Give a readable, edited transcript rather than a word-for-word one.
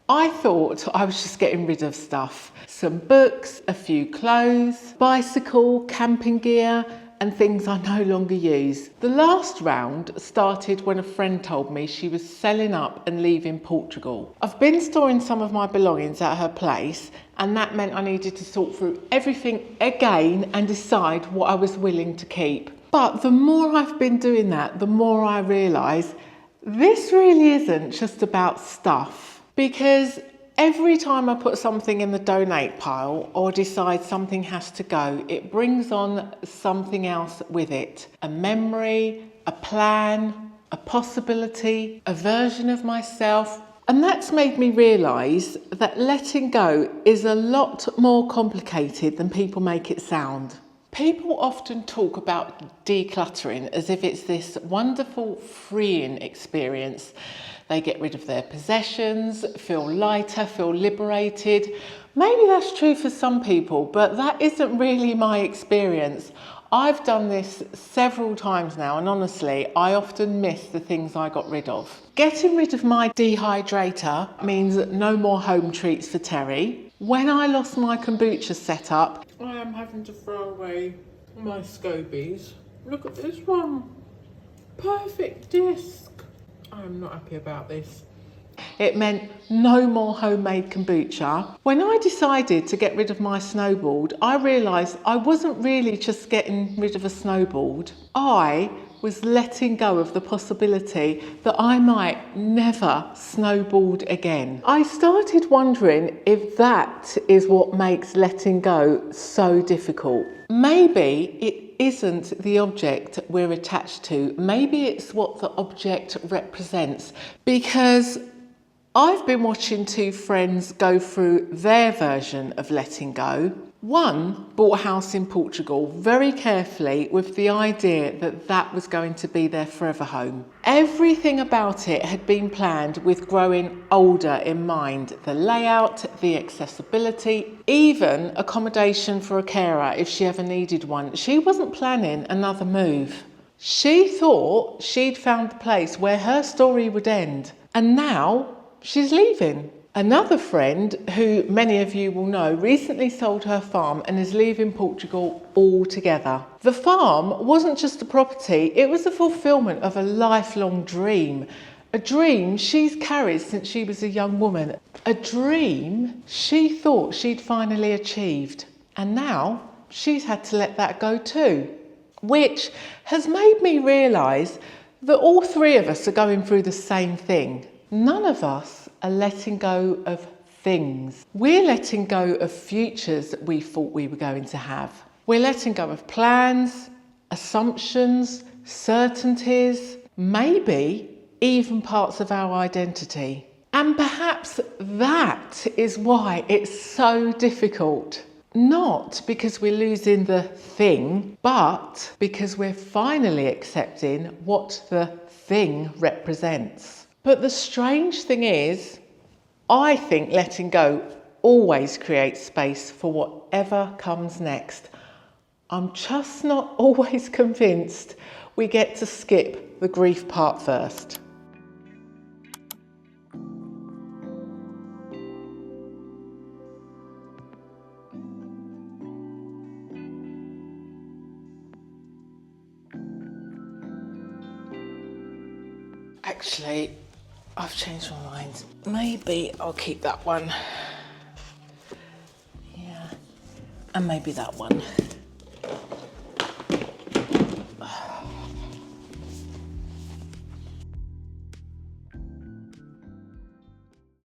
I thought I was just getting rid of stuff. Some books, a few clothes, bicycle, camping gear, and things I no longer use. The last round started when a friend told me she was selling up and leaving Portugal. I've been storing some of my belongings at her place, and that meant I needed to sort through everything again and decide what I was willing to keep. But the more I've been doing that, the more I realise this really isn't just about stuff, because every time I put something in the donate pile or decide something has to go, it brings on something else with it. A memory, a plan, a possibility, a version of myself. And that's made me realise that letting go is a lot more complicated than people make it sound. People often talk about decluttering as if it's this wonderful freeing experience. They get rid of their possessions, feel lighter, feel liberated. Maybe that's true for some people, but that isn't really my experience. I've done this several times now, and honestly, I often miss the things I got rid of. Getting rid of my dehydrator means no more home treats for Terry. When I lost my kombucha setup, I am having to throw away my scobies. Look at this one. Perfect disc. I'm not happy about this. It meant no more homemade kombucha. When I decided to get rid of my snowboard, I realised I wasn't really just getting rid of a snowboard. I was letting go of the possibility that I might never snowboard again. I started wondering if that is what makes letting go so difficult. Maybe it isn't the object we're attached to. Maybe it's what the object represents, because I've been watching two friends go through their version of letting go. One bought a house in Portugal very carefully with the idea that that was going to be their forever home. Everything about it had been planned with growing older in mind. The layout, the accessibility, even accommodation for a carer if she ever needed one. She wasn't planning another move. She thought she'd found the place where her story would end, and now she's leaving. Another friend, who many of you will know, recently sold her farm and is leaving Portugal altogether. The farm wasn't just a property, it was the fulfilment of a lifelong dream. A dream she's carried since she was a young woman. A dream she thought she'd finally achieved. And now she's had to let that go too. Which has made me realise that all three of us are going through the same thing. None of us are letting go of things. We're letting go of futures that we thought we were going to have. We're letting go of plans, assumptions, certainties, maybe even parts of our identity. And perhaps that is why it's so difficult. Not because we're losing the thing, but because we're finally accepting what the thing represents. But the strange thing is, I think letting go always creates space for whatever comes next. I'm just not always convinced we get to skip the grief part first. Actually, I've changed my mind. Maybe I'll keep that one. Yeah, and maybe that one.